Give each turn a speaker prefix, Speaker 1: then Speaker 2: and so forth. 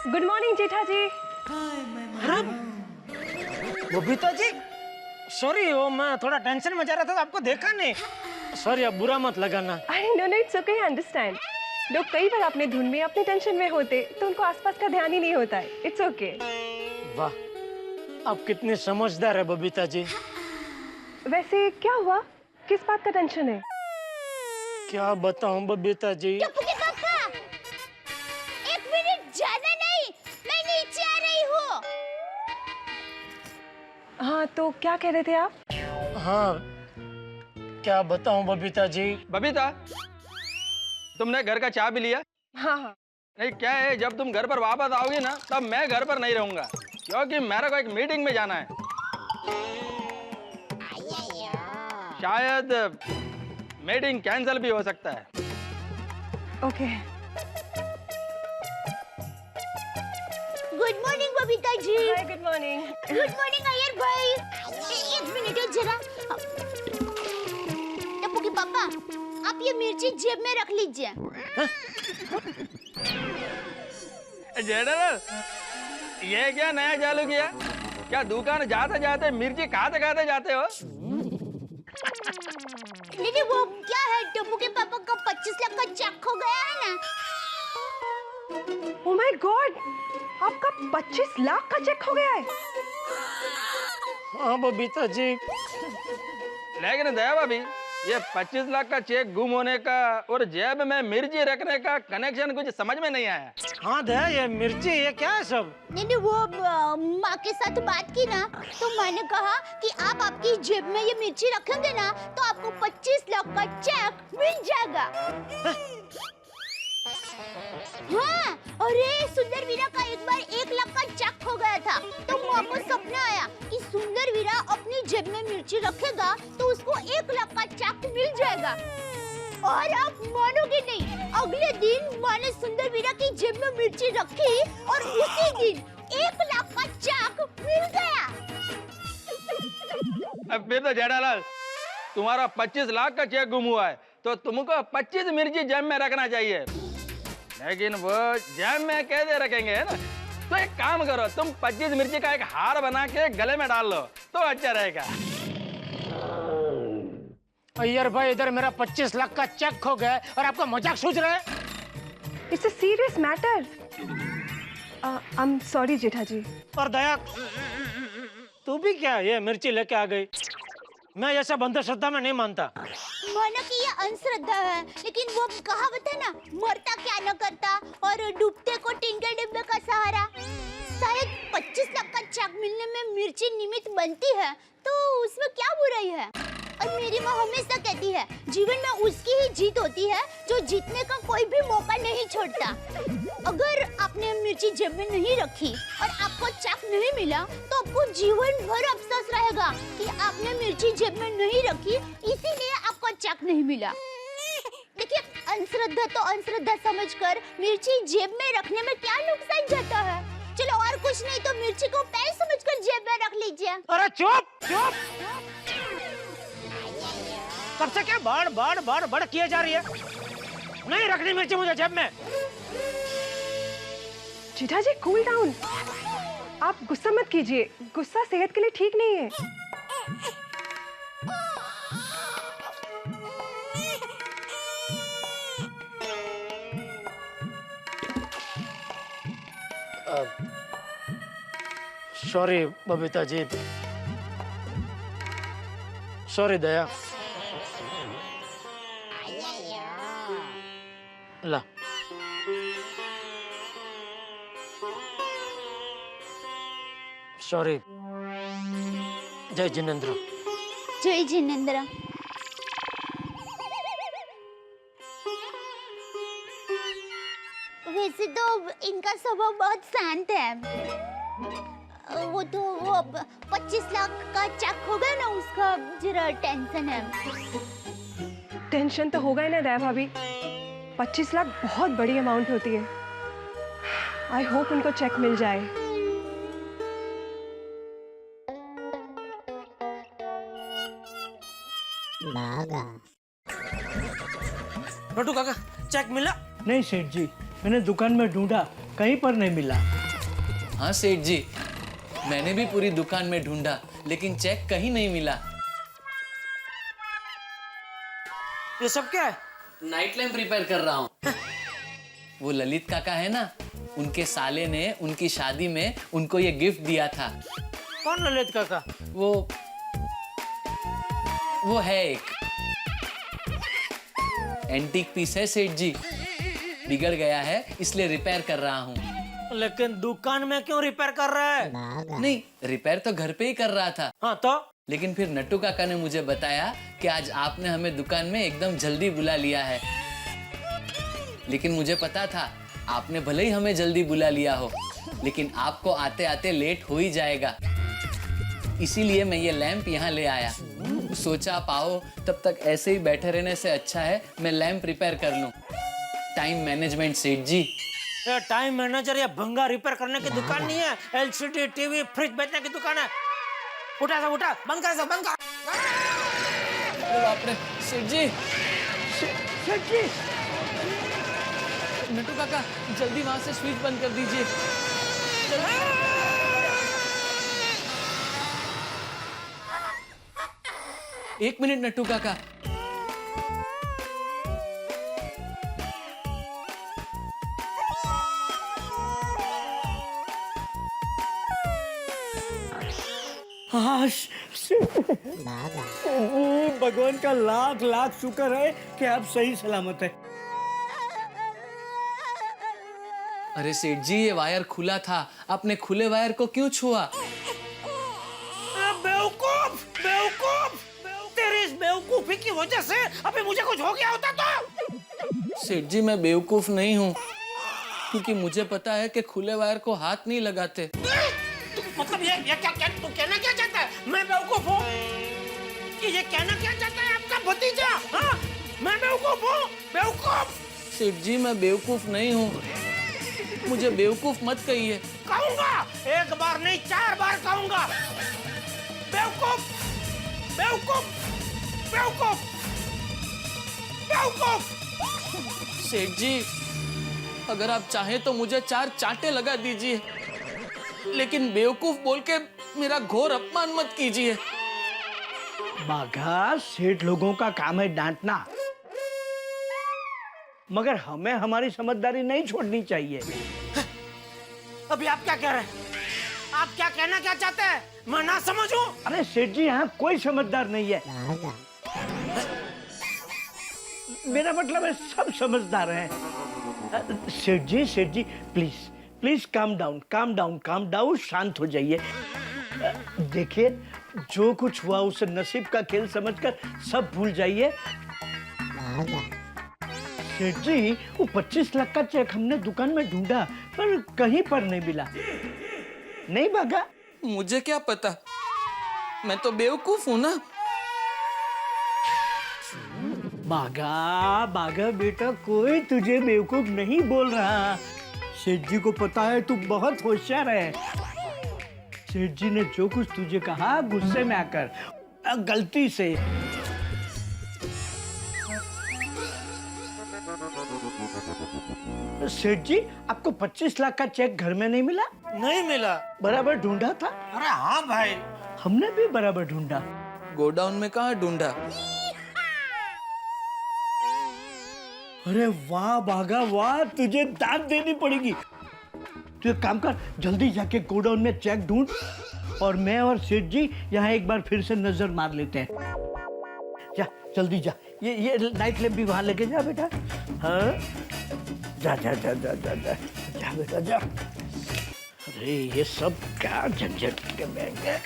Speaker 1: Good morning जेठा जी।
Speaker 2: अरे Babita ji, sorry, वो मैं थोड़ा टेंशन में जा रहा था तो आपको देखा नहीं। सॉरी, अब बुरा मत लगाना।
Speaker 1: अरे no no, it's okay, I understand. लोग कई बार अपने धुन में अपनी टेंशन में होते तो उनको आसपास का ध्यान ही नहीं होता है। It's okay.
Speaker 2: वाह, आप कितनी समझदार है बबीता जी।
Speaker 1: वैसे क्या हुआ, किस बात का टेंशन है?
Speaker 2: क्या बताऊं बबीता जी।
Speaker 3: पापा, एक मिनट, जाना नहीं, मैं नीचे आ रही हूँ।
Speaker 1: हाँ, तो क्या कह रहे थे आप?
Speaker 2: हाँ, क्या बताऊं बबीता जी।
Speaker 4: बबीता, तुमने घर का चाय भी लिया?
Speaker 1: हाँ हाँ।
Speaker 4: नहीं, क्या है, जब तुम घर पर वापस आओगी ना तब मैं घर पर नहीं रहूंगा, क्योंकि मेरे को एक मीटिंग में जाना है। शायद मीटिंग कैंसिल भी हो सकता है।
Speaker 1: Okay.
Speaker 3: Good morning Babita ji.
Speaker 1: Hi, good morning.
Speaker 3: Good morning Iyer भाई। एक मिनट जरा। टप्पू के पापा, आप ये मिर्ची जेब में रख लीजिए।
Speaker 4: जनरल, ये क्या नया चालू किया? क्या दुकान जाते जाते मिर्ची खाते जाते हो?
Speaker 3: नहीं, वो क्या है, टप्पू के पापा का 25 लाख का चेक हो गया है ना।
Speaker 1: ओह माय गॉड, आपका 25 लाख का चेक हो गया है।
Speaker 2: हाँ बबीता जी।
Speaker 4: लेकिन दया भाभी, ये 25 लाख का चेक गुम होने का और जेब में मिर्ची रखने का कनेक्शन कुछ समझ में नहीं आया।
Speaker 2: हाँ दया, ये मिर्ची ये क्या है सब?
Speaker 3: नहीं, वो माँ के साथ बात की ना, तो माँ ने कहा कि आप आपकी जेब में ये मिर्ची रखेंगे ना तो आपको 25 लाख का चेक मिल जाएगा। हाँ, अरे सुंदर वीरा का एक बार 1 लाख का चेक हो गया था, तो माँ को सपना आया कि सुंदर वीरा अपनी जेब में मिर्ची रखेगा तो उसको 1 लाख का चेक मिल जाएगा। और आप मानोगे नहीं, अगले दिन माँ ने सुंदर वीरा की जेब में मिर्ची रखी और उसी दिन 1 लाख का चेक मिल गया।
Speaker 4: अब फिर तो जेठालाल, तुम्हारा 25 लाख का चेक गुम हुआ है तो तुमको 25 मिर्ची जेब में रखना चाहिए, लेकिन वो जेब में कैसे रखेंगे, है ना? तो एक काम करो, तुम 25 मिर्ची का एक हार बना के गले में डाल लो तो अच्छा रहेगा।
Speaker 2: अय्यर भाई, इधर मेरा 25 लाख का चेक हो गया और आपका मजाक सूझ रहा है?
Speaker 1: It's a serious matter. I am sorry Jetha ji.
Speaker 2: और दया, तू भी क्या ये मिर्ची लेके आ गई? मैं ये सब अंधश्रद्धा में नहीं मानता।
Speaker 3: माना कि ये अंधश्रद्धा है, लेकिन वो कहावत है ना, मरता क्या न करता और डूबते को टिंके डिब्बे का सहारा। शायद 25 लाख का चेक मिलने में मिर्ची निमित्त बनती है, तो उसमें क्या बुराई है? और मेरी माँ हमेशा कहती है, जीवन में उसकी ही जीत होती है जो जीतने का कोई भी मौका नहीं छोड़ता। अगर आपने मिर्ची जेब में नहीं रखी और आपको चेक नहीं मिला तो आपको जीवन भर अफसोस रहेगा कि आपने मिर्ची जेब में नहीं रखी, इसीलिए आपको चेक नहीं मिला। देखिए, अंधश्रद्धा तो अंधश्रद्धा समझकर मिर्ची जेब में रखने में क्या नुकसान जाता है? चलो, और कुछ नहीं तो मिर्ची को पैर समझकर जेब में रख लीजिए।
Speaker 2: अरे चुप चुप, कब से क्या बड़ किए जा रही है? नहीं रखनी मिर्ची मुझे जेब में।
Speaker 1: जेठा जी, कूल डाउन। आप गुस्सा मत कीजिए, गुस्सा सेहत के लिए ठीक नहीं है।
Speaker 2: सॉरी बबीता जी, सॉरी दया। ला, सॉरी। जय जिनेंद्र।
Speaker 3: जय जिनेंद्र। वैसे तो इनका स्वभाव बहुत शांत है। वो 25 लाख का चेक हो गया ना, उसका जरा टेंशन है।
Speaker 1: टेंशन तो होगा ही ना दया भाभी, 25 लाख बहुत बड़ी अमाउंट होती है। आई होप उनको चेक मिल जाए।
Speaker 2: छोटू काका, चेक मिला?
Speaker 5: नहीं सेठ जी, मैंने दुकान में ढूंढा कहीं पर नहीं मिला।
Speaker 6: हाँ सेठ जी, मैंने भी पूरी दुकान में ढूंढा लेकिन चेक कहीं नहीं मिला।
Speaker 2: ये सब क्या है?
Speaker 6: नाइट लैम्प रिपेयर कर रहा हूँ। वो ललित काका है ना, उनके साले ने उनकी शादी में उनको ये गिफ्ट दिया था।
Speaker 2: कौन ललित काका?
Speaker 6: वो है एक एंटीक पीस है सेठ जी, बिगड़ गया है इसलिए रिपेयर कर रहा हूँ।
Speaker 2: लेकिन दुकान में क्यों रिपेयर कर रहा है?
Speaker 6: नहीं, रिपेयर तो घर पे ही कर रहा था।
Speaker 2: हाँ तो?
Speaker 6: लेकिन फिर नट्टू काका ने मुझे बताया कि आज आपने हमें दुकान में एकदम जल्दी बुला लिया है। लेकिन मुझे पता था आपने भले ही हमें जल्दी बुला लिया हो, लेकिन आपको आते आते लेट हो ही जाएगा। इसीलिए मैं ये लैंप यहाँ ले आया। सोचा आप आओ तब तक ऐसे ही बैठे रहने से अच्छा है मैं लैंप रिपेयर कर लूं। टाइम मैनेजमेंट सेठ जी।
Speaker 2: ये टाइम मैनेजर या भंगा रिपेयर करने की दुकान नहीं है, एलसीडी टीवी फ्रिज बेचने की दुकान है। उठा सब उठा, बंद कर सब, बंद कर।
Speaker 6: अरे बाप रे सेठ जी।
Speaker 5: सेठ जी,
Speaker 6: नट्टू काका जल्दी वहां से स्विच बंद कर दीजिए। एक मिनट नट्टू काका।
Speaker 5: हाँ, भगवान का लाख लाख शुक्र है कि आप सही सलामत है।
Speaker 6: अरे सेठ जी, ये वायर खुला था, आपने खुले वायर को क्यों छुआ?
Speaker 2: बेवकूफ, बेवकूफ, तेरी इस बेवकूफी की वजह से अभी मुझे कुछ हो गया होता तो।
Speaker 6: सेठ जी, मैं बेवकूफ नहीं हूँ, क्योंकि मुझे पता है कि खुले वायर को हाथ नहीं लगाते।
Speaker 2: मतलब ये क्या तू कहना क्या चाहता है? मैं बेवकूफ हूँ? ये कहना क्या चाहता है आपका भतीजा? हाँ, मैं बेवकूफ हूँ? बेवकूफ?
Speaker 6: सेठ जी, मैं बेवकूफ नहीं हूँ, मुझे बेवकूफ मत कहिए।
Speaker 2: कहूँगा, एक बार नहीं 4 बार कहूँगा। बेवकूफ, बेवकूफ, बेवकूफ, बेवकूफ।
Speaker 6: सेठ जी, अगर आप चाहें तो मुझे 4 चांटे लगा दीजिए, लेकिन बेवकूफ बोल के मेरा घोर अपमान मत कीजिए।
Speaker 5: बाघा, सेठ लोगों का काम है डांटना, मगर हमें हमारी समझदारी नहीं छोड़नी चाहिए।
Speaker 2: अभी आप क्या कह रहे हैं? आप क्या कहना क्या चाहते हैं? मैं ना समझूं?
Speaker 5: अरे सेठ जी, यहाँ कोई समझदार नहीं है। मेरा मतलब है सब समझदार हैं। सेठ जी please please calm down, calm down, calm down, शांत हो जाइए। देखिए, जो कुछ हुआ उसे नसीब का खेल समझकर सब भूल जाइए। सेठ जी, वो 25 लाख का चेक हमने दुकान में ढूंढा पर कहीं पर नहीं मिला। नहीं भागा?
Speaker 6: मुझे क्या पता, मैं तो बेवकूफ हूँ ना।
Speaker 5: बाघा बाघा बेटा, कोई तुझे बेवकूफ नहीं बोल रहा। सेठ जी को पता है तू बहुत होशियार है। सेठ जी ने जो कुछ तुझे कहा गुस्से में आकर, गलती से। सेठ जी, आपको 25 लाख का चेक घर में नहीं मिला?
Speaker 2: नहीं मिला।
Speaker 5: बराबर ढूंढा था?
Speaker 2: अरे हाँ भाई,
Speaker 5: हमने भी बराबर ढूंढा।
Speaker 6: गोडाउन में कहाँ ढूंढा?
Speaker 5: अरे वाह बाघा वाह, तुझे दाद देनी पड़ेगी। तू एक काम कर, जल्दी जाके गोडाउन में चेक ढूंढ और मैं और सेठ जी यहाँ एक बार फिर से नजर मार लेते हैं। जा जल्दी जा, ये नाइट लैम्प भी वहां लेके जा बेटा। हाँ, जा जा जा जा जा जा जा बेटा जा। अरे ये सब क्या झंझट के बैग है।